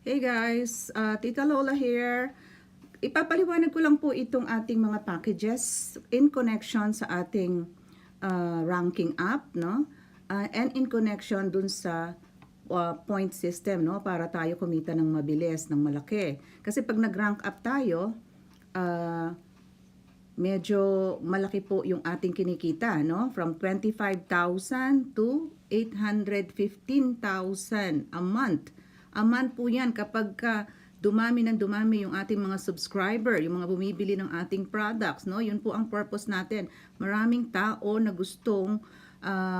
Hey guys, Tita Lola here. Ipapaliwanag ko lang po itong ating mga packages in connection sa ating ranking app, no? And in connection dun sa point system, no? Para tayo kumita ng mabilis, ng malaki. Kasi pag nag-rank up tayo, uh, medyo malaki po yung ating kinikita, no? From 25,000 to 815,000 a month. A month po yan kapag dumami ng dumami yung ating mga subscriber, yung mga bumibili ng ating products, no? Yun po ang purpose natin. Maraming tao na gustong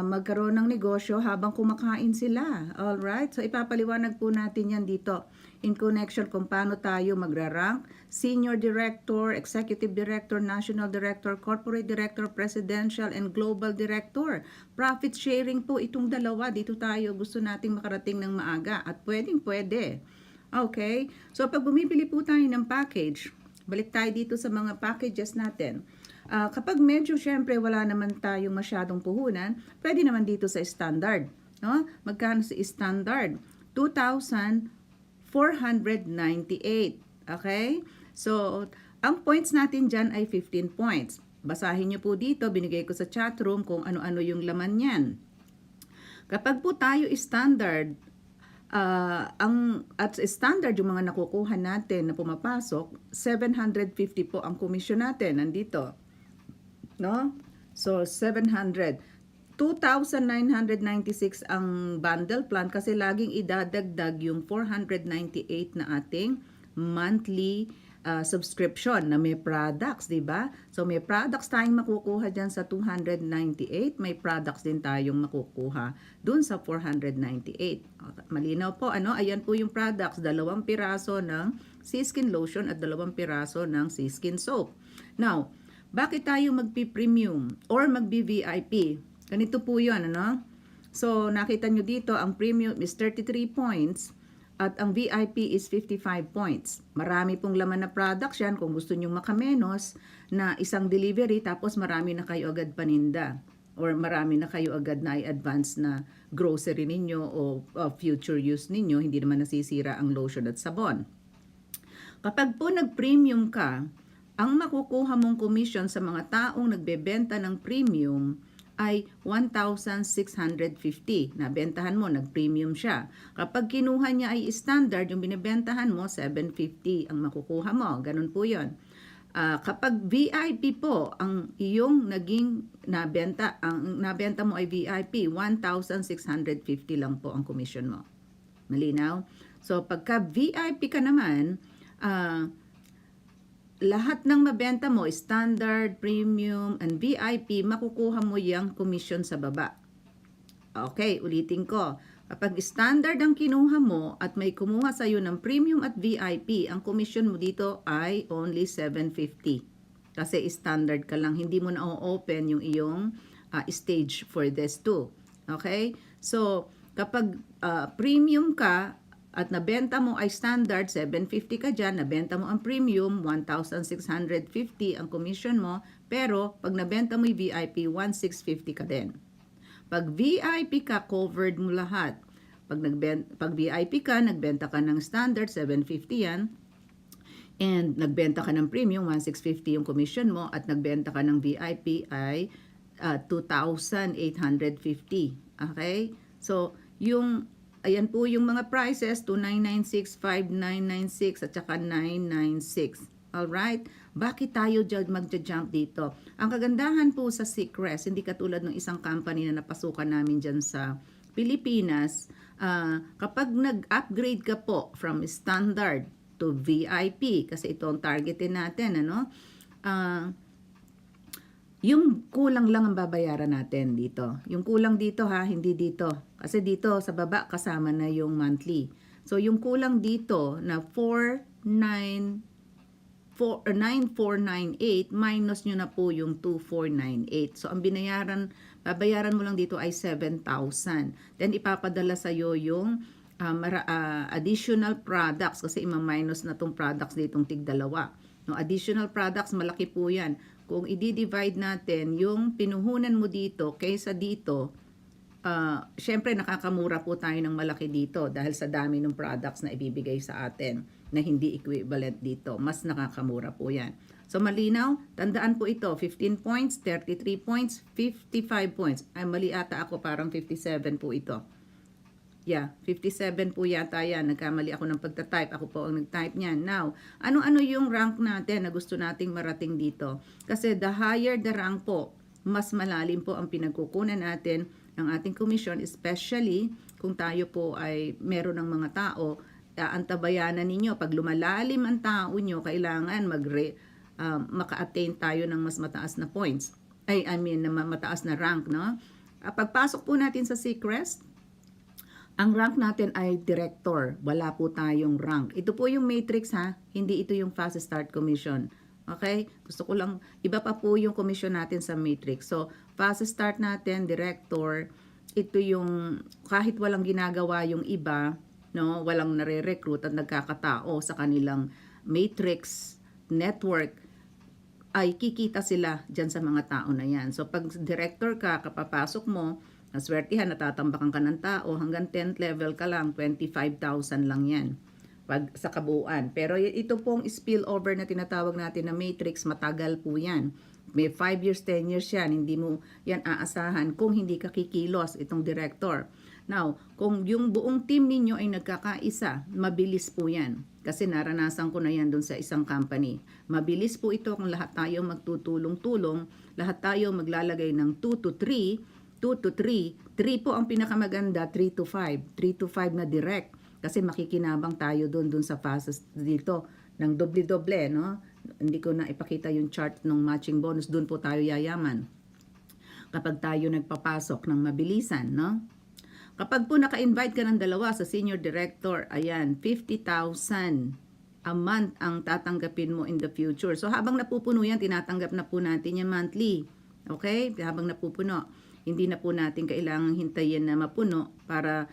magkaroon ng negosyo habang kumakain sila. All right? So ipapaliwanag po natin yan dito in connection kung paano tayo magra-rank, Senior Director, Executive Director, National Director, Corporate Director, Presidential, and Global Director. Profit sharing po itong dalawa. Dito tayo gusto nating makarating ng maaga at pwedeng-pwede. Okay? So pag bumibili po tayo ng package, balik tayo dito sa mga packages natin. Kapag medyo syempre wala naman tayong masyadong puhunan, pwede naman dito sa standard. No? Magkano sa standard? 2,498. Okay? So, ang points natin dyan ay 15 points. Basahin nyo po dito, binigay ko sa chat room kung ano-ano yung laman yan. Kapag po tayo standard, at standard yung mga nakukuha natin na pumapasok, 750 po ang komisyon natin nandito. No? So, 700. 2,996 ang bundle plan kasi laging idadagdag yung 498 na ating monthly subscription na may products, di ba? So may products tayong makukuha diyan sa 298, may products din tayong makukuha dun sa 498. Malinaw po, ano? Ayan po yung products, 2 piraso ng Siskin lotion at 2 piraso ng Siskin soap. Now, bakit tayo magpi-premium or magbi-VIP? Ganito po yun, ano? So, nakita nyo dito, ang premium is 33 points at ang VIP is 55 points. Marami pong laman na products yan kung gusto nyo makamenos na isang delivery tapos marami na kayo agad paninda or marami na kayo agad na i-advance na grocery ninyo o future use ninyo, hindi naman nasisira ang lotion at sabon. Kapag po nag-premium ka, ang makukuha mong commission sa mga taong nagbebenta ng premium ay 1,650. Nabentahan mo, nag-premium siya. Kapag kinuha niya ay standard, yung binibentahan mo, 750 ang makukuha mo. Ganun po yun. Kapag VIP po, ang iyong naging nabenta, ang nabenta mo ay VIP, 1,650 lang po ang commission mo. Malinaw? So, pagka VIP ka naman, lahat ng mabenta mo, standard, premium, and VIP, makukuha mo yung commission sa baba. Okay, ulitin ko. Kapag standard ang kinuha mo at may kumuha sa iyo ng premium at VIP, ang commission mo dito ay only 750. Kasi standard ka lang, hindi mo na open yung iyong stage for this too. Okay? So, kapag premium ka, at nabenta mo ay standard, 750 ka dyan, nabenta mo ang premium, 1,650 ang commission mo, pero pag nabenta mo yung VIP, 1,650 ka din. Pag VIP ka, covered mo lahat. Pag VIP ka, nagbenta ka ng standard, 750 yan, and nagbenta ka ng premium, 1,650 yung commission mo, at nagbenta ka ng VIP ay 2,850. Okay? So, ayan po yung mga prices, 2996, 5996, at saka 996. Alright? Bakit tayo magja-jump dito? Ang kagandahan po sa Secrest, hindi katulad ng isang company na napasukan namin dyan sa Pilipinas, kapag nag-upgrade ka po from standard to VIP, kasi ito ang targetin natin, ano? Yung kulang lang ang babayaran natin dito. Yung kulang dito ha, hindi dito. Kasi dito sa baba kasama na yung monthly. So yung kulang dito na 9498 minus nyo na po yung 2498. So ang babayaran mo lang dito ay 7,000. Then ipapadala sa iyo yung additional products kasi ima-minus na tong products ditong tig-2. No, additional products, malaki po yan. Kung i-divide natin yung pinuhunan mo dito kaysa dito, syempre nakakamura po tayo ng malaki dito dahil sa dami ng products na ibibigay sa atin na hindi equivalent dito. Mas nakakamura po yan. So malinaw, tandaan po ito, 15 points, 33 points, 55 points. Ay mali ata ako, parang 57 po ito. Yeah, 57 po yata yan. Nagkamali ako ng pagta-type. Ako po ang nag-type niyan. Now, ano-ano yung rank natin na gusto nating marating dito? Kasi the higher the rank po, mas malalim po ang pinagkukunan natin ng ating commission, especially kung tayo po ay meron ng mga tao. Antabayanan ninyo, pag lumalalim ang tao nyo, kailangan maka-attain tayo ng mas mataas na points. Na mataas na rank, no? Pagpasok po natin sa Seacrest, ang rank natin ay director. Wala po tayong rank. Ito po yung matrix ha. Hindi ito yung fast start commission. Okay? Gusto ko lang, iba pa po yung commission natin sa matrix. So, fast start natin, director. Ito yung, kahit walang ginagawa yung iba, no, walang nare-recruit at nagkakatao sa kanilang matrix network, ay kikita sila dyan sa mga tao na yan. So, pag director ka, kapapasok mo, naswertihan, natatambakan ka ng tao, hanggang 10th level ka lang, 25,000 lang yan pag sa kabuuan. Pero ito pong spillover na tinatawag natin na matrix, matagal po yan. May 5 years, 10 years yan, hindi mo yan aasahan kung hindi ka kikilos itong director. Now, kung yung buong team ninyo ay nagkakaisa, mabilis po yan. Kasi naranasan ko na yan dun sa isang company. Mabilis po ito kung lahat tayo magtutulong-tulong, lahat tayo maglalagay ng 2 to 3 3 po ang pinakamaganda, 3 to 5 na direct kasi makikinabang tayo dun sa fastest dito ng doble-doble, no? Hindi ko na ipakita yung chart ng matching bonus, dun po tayo yayaman kapag tayo nagpapasok ng mabilisan, no? Kapag po naka-invite ka ng dalawa sa senior director, ayan, 50,000 a month ang tatanggapin mo in the future. So habang napupuno yan, tinatanggap na po natin yan monthly. Okay? Habang napupuno. Hindi na po natin kailangang hintayin na mapuno para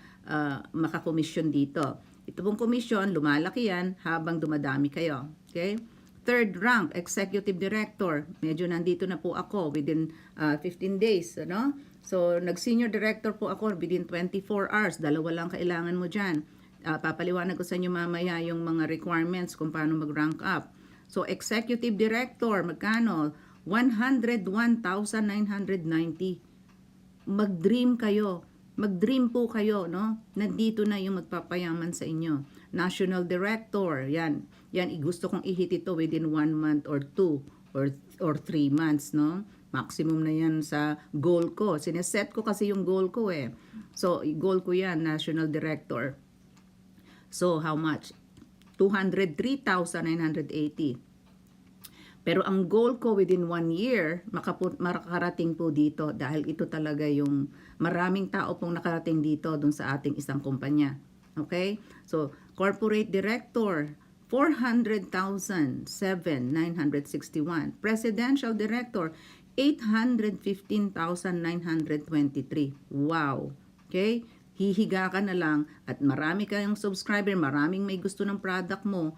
makakomisyon dito. Ito pong komisyon, lumalaki yan habang dumadami kayo. Okay? Third rank, Executive Director. Medyo nandito na po ako within 15 days. Ano? So, nag-Senior Director po ako within 24 hours. Dalawa lang kailangan mo dyan. Papaliwanag ko sa inyo mamaya yung mga requirements kung paano mag-rank up. So, Executive Director, magkano? 101,990. Mag-dream kayo. Mag-dream po kayo, no? Nandito na yung magpapayaman sa inyo. National Director, yan. Yan, gusto kong i-hit ito within 1 month or 2 or 3 months, no? Maximum na yan sa goal ko. Sineset ko kasi yung goal ko eh. So, goal ko yan, National Director. So, how much? 203,980. Pero ang goal ko within 1 year, makarating po dito dahil ito talaga yung maraming tao pong nakarating dito dun sa ating isang kumpanya. Okay? So, Corporate Director, 400,961. Presidential Director, 815,923. Wow! Okay? Hihiga ka na lang at marami kayong subscriber, maraming may gusto ng product mo.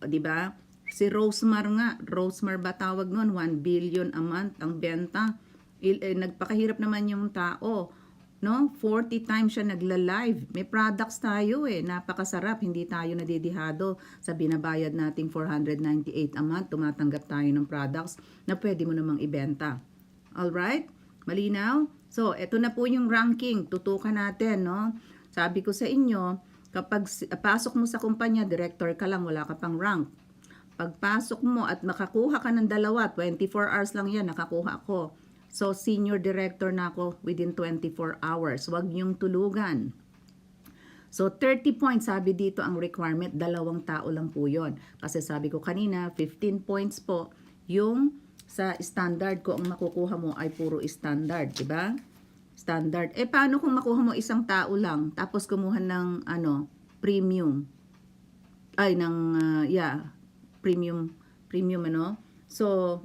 O, diba? Si Rosemar nga, Rosemar ba tawag nun? 1 billion a month ang benta. Nagpakahirap naman yung tao. No? 40 times siya nagla-live. May products tayo eh. Napakasarap. Hindi tayo nadidihado sa binabayad nating 498 a month. Tumatanggap tayo ng products na pwede mo namang ibenta. Alright? Malinaw? So, eto na po yung ranking. Tutukan natin, no? Sabi ko sa inyo, kapag pasok mo sa kumpanya, director ka lang, wala ka pang rank. Pagpasok mo at makakuha ka ng dalawa, 24 hours lang yan, nakakuha ko. So, senior director na ako within 24 hours. Huwag niyong tulugan. So, 30 points, sabi dito ang requirement, 2 tao lang po yon. Kasi sabi ko kanina, 15 points po, yung sa standard ko, ang makukuha mo ay puro standard, di ba? Standard. Paano kung makuha mo 1 tao lang, tapos kumuha ng, premium? Ay, premium, ano? So,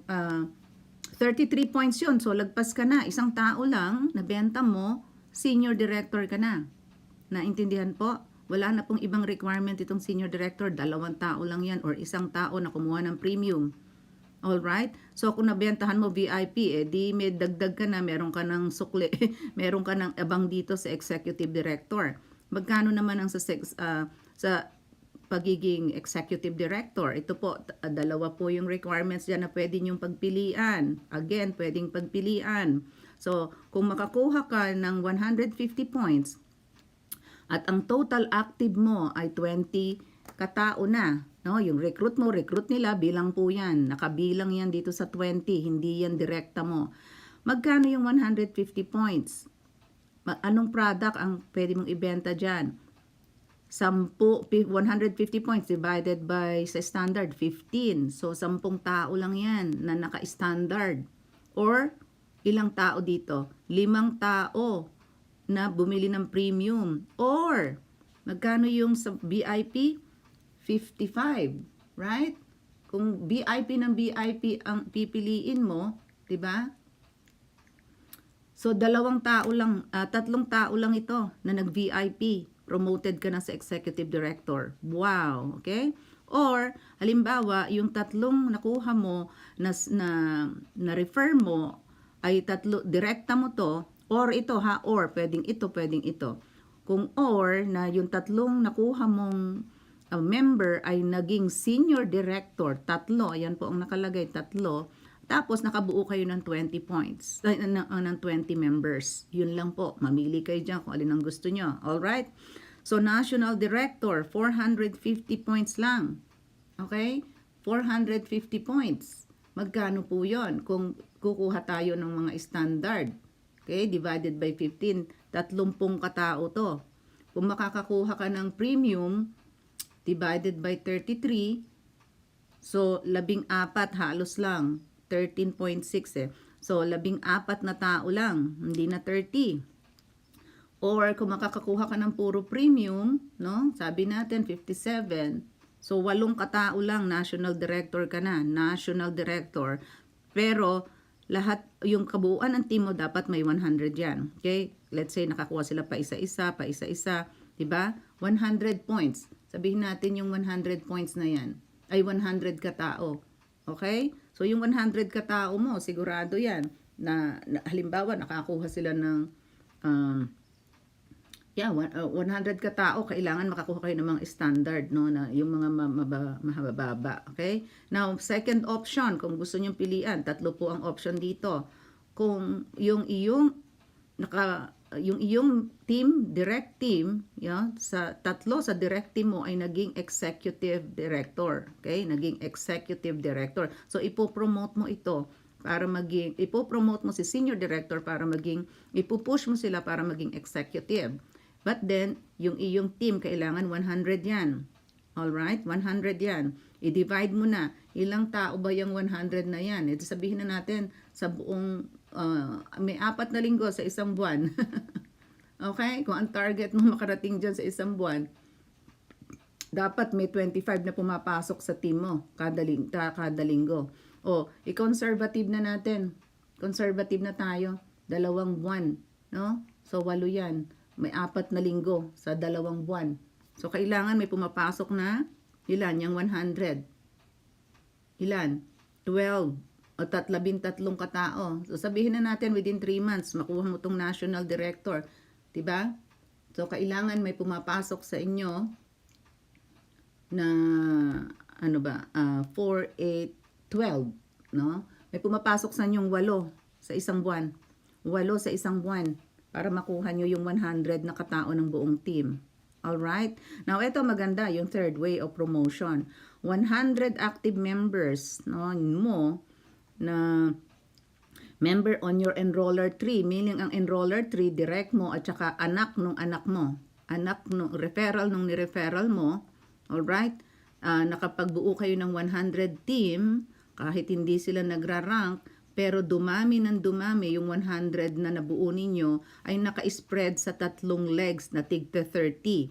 33 points yun. So, lagpas ka na. 1 tao lang, nabenta mo, senior director ka na. Naintindihan po? Wala na pong ibang requirement itong senior director. 2 tao lang yan or 1 tao na kumuha ng premium. Alright? So, kung nabentahan mo VIP, di may dagdag ka na, meron ka ng sukli, meron ka ng abang dito sa executive director. Magkano naman ang sa pagiging executive director? Ito po, dalawa po yung requirements dyan na pwede niyong pagpilian. Again, pwedeng pagpilian. So, kung makakuha ka ng 150 points, at ang total active mo ay 20 katao na, no? Yung recruit mo, recruit nila, bilang po yan. Nakabilang yan dito sa 20, hindi yan direkta mo. Magkano yung 150 points? Anong product ang pwede mong ibenta dyan? 150 points divided by sa standard, 15. So, 10 tao lang yan na naka-standard. Or, ilang tao dito? 5 tao na bumili ng premium. Or, magkano yung sa VIP? 55, right? Kung VIP ng VIP ang pipiliin mo, 'di ba? So 2 tao lang, 3 tao lang ito na nag-VIP. Promoted ka na sa executive director. Wow, okay? Or halimbawa, yung 3 nakuha mo na refer mo ay 3 direkta mo to, or ito ha, or pwedeng ito. Kung or na yung 3 nakuha mong member ay naging senior director, 3, ayan po ang nakalagay, 3, tapos nakabuo kayo ng 20 points, ng 20 members. Yun lang po, mamili kayo dyan kung alin ang gusto nyo. Alright? So, national director, 450 points lang. Okay? 450 points. Magkano po yun kung kukuha tayo ng mga standard? Okay? Divided by 15, 30 katao to. Kung makakakuha ka ng premium, divided by 33, so 14 halos lang, 13.6 eh. So 14 na tao lang, hindi na 30. Or kung makakakuha ka ng puro premium, no? Sabi natin 57. So 8 katao lang, national director ka na, national director. Pero lahat yung kabuuan ng team mo dapat may 100 yan. Okay? Let's say nakakuha sila pa isa-isa, 'di ba? 100 points. Sabihin natin yung 100 points na yan ay 100 katao. Okay? So, yung 100 katao mo, sigurado yan na halimbawa, nakakuha sila ng 100 katao, kailangan makakuha kayo ng mga standard, no, na yung mga mababa. Okay? Now, second option, kung gusto nyo pilian, 3 po ang option dito. Kung yung iyong team, direct team, sa 3 sa direct team mo ay naging executive director. Okay? Naging executive director. So, ipopromote mo ito para ipopromote mo si senior director para ipupush mo sila para maging executive. But then, yung iyong team, kailangan 100 yan. Alright? 100 yan. I-divide mo na. Ilang tao ba yung 100 na yan? Ito sabihin na natin sa buong may 4 na linggo sa isang buwan. Okay? Kung ang target mo makarating dyan sa isang buwan, dapat may 25 na pumapasok sa team mo kada linggo. O, i-conservative na natin. Conservative na tayo. 2 buwan. No? So, 8 yan. May 4 na linggo sa 2 buwan. So, kailangan may pumapasok na ilan? Yung 100. Ilan? 12. O 13 katao. So, sabihin na natin within 3 months, makuha mo tong national director. Diba? So, kailangan may pumapasok sa inyo na, 4, 8, 12. No? May pumapasok sa inyong 8 sa isang buwan. 8 sa isang buwan para makuha nyo yung 100 na katao ng buong team. Alright? Now, ito maganda, yung third way of promotion. 100 active members, no, mo na member on your enroller tree, meaning ang enroller tree, direct mo at saka anak nung anak mo. Anak nung referral nung ni-referral mo. Alright? Nakapagbuo kayo ng 100 team, kahit hindi sila nagra-rank, pero dumami ng dumami yung 100 na nabuo ninyo ay naka-spread sa 3 legs na tigta 30.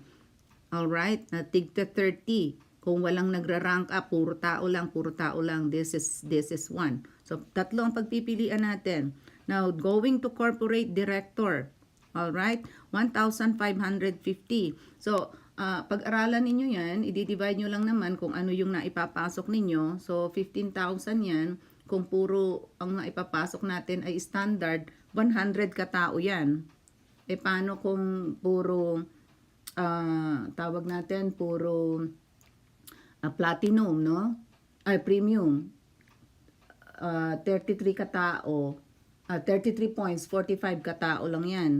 Alright? Na tigta 30. Kung walang nagra-rank up, puro tao lang. This is one. So, 3 ang pagpipilian natin. Now, going to corporate director. Alright? 1,550. So, pag-aralan ninyo yan, i-divide nyo lang naman kung ano yung naipapasok ninyo. So, 15,000 yan. Kung puro ang naipapasok natin ay standard, 100 katao yan. E paano kung puro, tawag natin, puro platinum, no? Ay, premium. 33 katao, 33 points, 45 katao lang yan.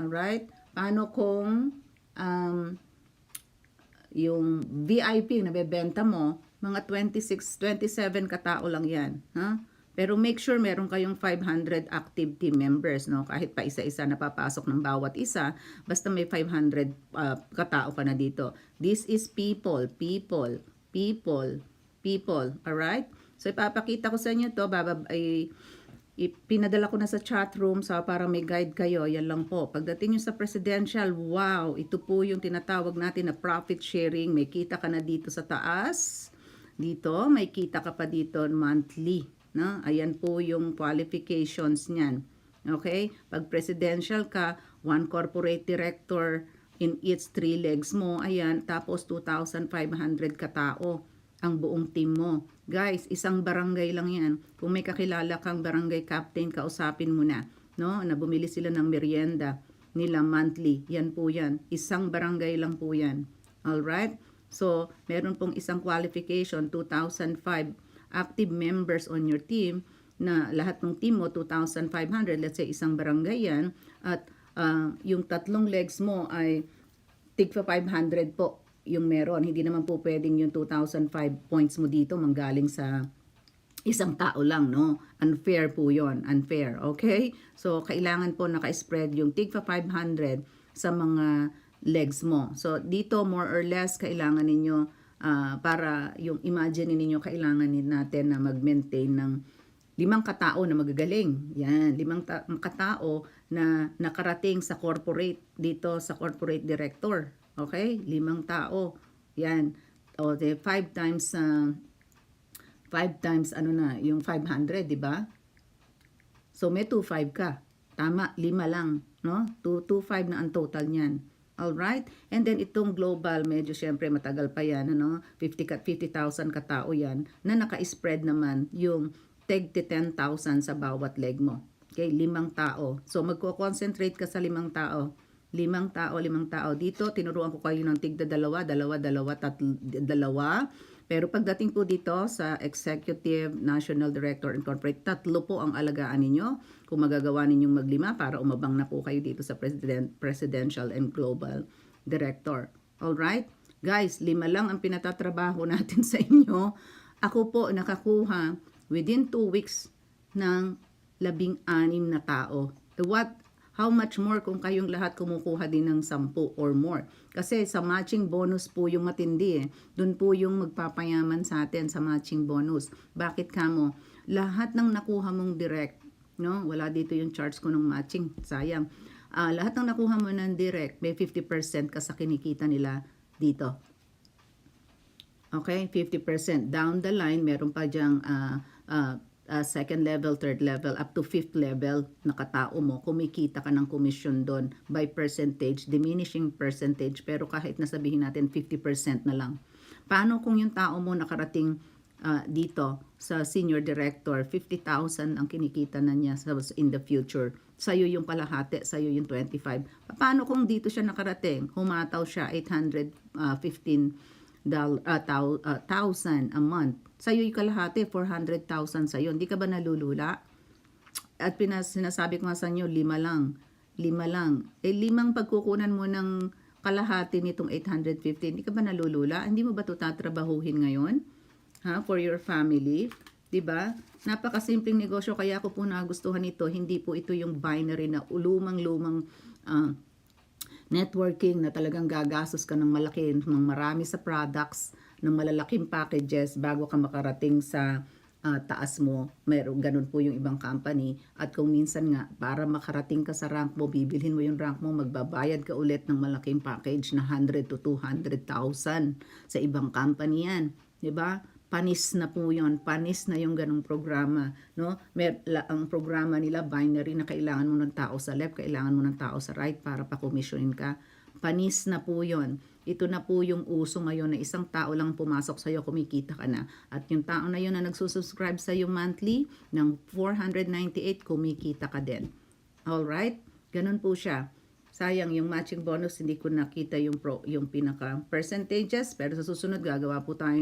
Alright? Paano kung yung VIP na bebenta mo, mga 26, 27 katao lang yan. Ha? Pero make sure meron kayong 500 active team members, no? Kahit pa isa-isa na papasok ng bawat isa, basta may 500 katao ka na dito. This is people. Alright? So, ipapakita ko sa inyo to, pinadala ko na sa chat room para may guide kayo. Yan lang po. Pagdating nyo sa presidential, wow, ito po yung tinatawag natin na profit sharing. May kita ka na dito sa taas. Dito, may kita ka pa dito monthly. No? Ayan po yung qualifications niyan. Okay? Pag presidential ka, one corporate director in each 3 legs mo. Ayan, tapos 2,500 katao ang buong team mo. Guys, isang barangay lang yan. Kung may kakilala kang barangay captain, kausapin mo na. No? Na bumili sila ng merienda nila monthly. Yan po yan. Isang barangay lang po yan. Alright? So, meron pong isang qualification, 2,005 active members on your team, na lahat ng team mo, 2,500, let's say isang barangay yan, at yung tatlong legs mo ay tigpa 500 po yung meron. Hindi naman po pwedeng yung 2,005 points mo dito manggaling sa isang tao lang, no? Unfair po yon, unfair, okay? So, kailangan po naka-spread yung tigpa 500 sa mga legs mo. So, dito more or less kailangan ninyo, para yung imagine ninyo, kailangan natin na mag-maintain ng 5 katao na magagaling. Yan, 5 katao na nakarating sa corporate, dito sa corporate director. Okay? 5 tao. Yan. O, 5 times, 5 times, ano na, yung 500, di ba? So, may 2,500 ka. Tama, 5 lang, no? 2,500 na ang total niyan. Alright? And then, itong global, medyo syempre matagal pa yan, ano? 50,000 katao yan, na naka-spread naman yung 10,000 sa bawat leg mo. Okay? 5 tao. So, magko-concentrate ka sa 5 tao. 5 tao. Dito, tinuruan ko kayo ng tigda 2, 2. Pero pagdating po dito sa Executive, National Director, and Corporate, 3 po ang alagaan ninyo. Kung magagawa ninyong mag-5 para umabang na po kayo dito sa Presidential and Global Director. Alright? Guys, 5 lang ang pinatatrabaho natin sa inyo. Ako po nakakuha within 2 weeks ng 16 na tao. How much more kung kayong lahat kumukuha din ng 10 or more? Kasi sa matching bonus po yung matindi eh. Doon po yung magpapayaman sa atin sa matching bonus. Bakit kamo? Lahat ng nakuha mong direct, no? Wala dito yung charts ko ng matching. Sayang. Lahat ng nakuha mo ng direct, may 50% ka sa kinikita nila dito. Okay? 50%. Down the line, meron pa dyang second level, third level, up to fifth level na katao mo, kumikita ka ng commission doon by percentage, diminishing percentage, pero kahit nasabihin natin 50% na lang. Paano kung yung tao mo nakarating dito sa senior director, 50,000 ang kinikita na niya in the future, sa'yo yung kalahati, sa'yo yung 25. Paano kung dito siya nakarating, humataw siya 815,000 a month, sa'yo yung kalahati, 400,000 sa'yo. Hindi ka ba nalulula? At sinasabi ko nga sa inyo, 5 lang. 5 lang. 5 pagkukunan mo ng kalahati nitong 850, hindi ka ba nalulula? Hindi mo ba ito tatrabahuhin ngayon? Ha? For your family? Diba? Napakasimpleng negosyo, kaya ko po nagustuhan ito. Hindi po ito yung binary na lumang-lumang networking na talagang gagastos ka ng malaki, ng marami sa products, ng malalaking packages bago ka makarating sa taas mo. Meron ganun po yung ibang company. At kung minsan nga, para makarating ka sa rank mo, bibilhin mo yung rank mo, magbabayad ka ulit ng malaking package na 100 to 200,000 sa ibang company yan. 'Di ba? Panis na po yun. Panis na yung ganung programa. No? Ang programa nila, binary na kailangan mo ng tao sa left, kailangan mo ng tao sa right para pa-commissionin ka. Panis na po yon. Ito na po yung uso ngayon na isang tao lang pumasok sa'yo, kumikita ka na. At yung tao na yun na nagsusubscribe sa'yo monthly ng 498, kumikita ka din. Alright? Ganun po siya. Sayang, yung matching bonus, hindi ko nakita yung pinaka percentages. Pero sa susunod, gagawa po tayo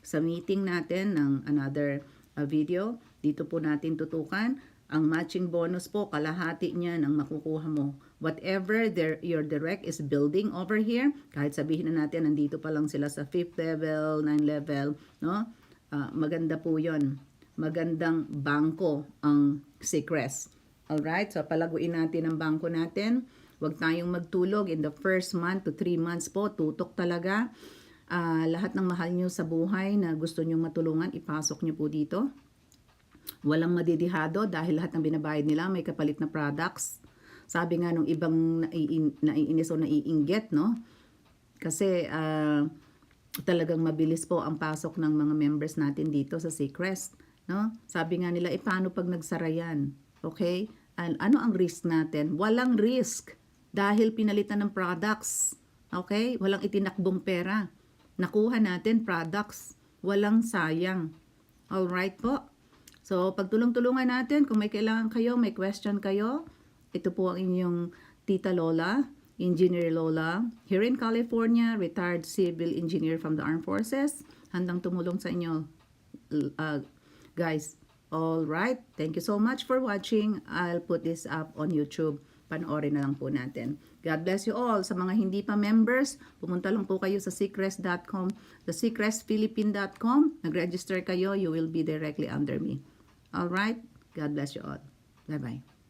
sa meeting natin ng another video. Dito po natin tutukan. Ang matching bonus po, kalahati niya ng makukuha mo. Whatever your direct is building over here, kahit sabihin na natin, nandito pa lang sila sa 5th level, 9th level, no? Maganda po yon. Magandang bangko ang Seacrest. Alright, so palaguin natin ang bangko natin. Huwag tayong magtulog in the first month to 3 months po. Tutok talaga. Lahat ng mahal nyo sa buhay na gusto nyo matulungan, ipasok nyo po dito. Walang madidihado dahil lahat ng binabayad nila may kapalit na products. Sabi nga nung ibang naiinis o naiinggit, no? Kasi talagang mabilis po ang pasok ng mga members natin dito sa Seacrest, no? Sabi nga nila, paano pag nagsara yan? Okay? Ano ang risk natin? Walang risk dahil pinalitan ng products. Okay? Walang itinakbong pera. Nakuha natin products. Walang sayang. Alright po? So, pagtulong-tulungan natin, kung may kailangan kayo, may question kayo, ito po ang inyong Tita Lola, Engineer Lola, here in California, retired civil engineer from the Armed Forces. Handang tumulong sa inyo, guys. Alright, thank you so much for watching. I'll put this up on YouTube. Panoorin na lang po natin. God bless you all. Sa mga hindi pa members, pumunta lang po kayo sa seacrest.com, the seacrestphilippine.com. Nag-register kayo, you will be directly under me. Alright, God bless you all. Bye-bye.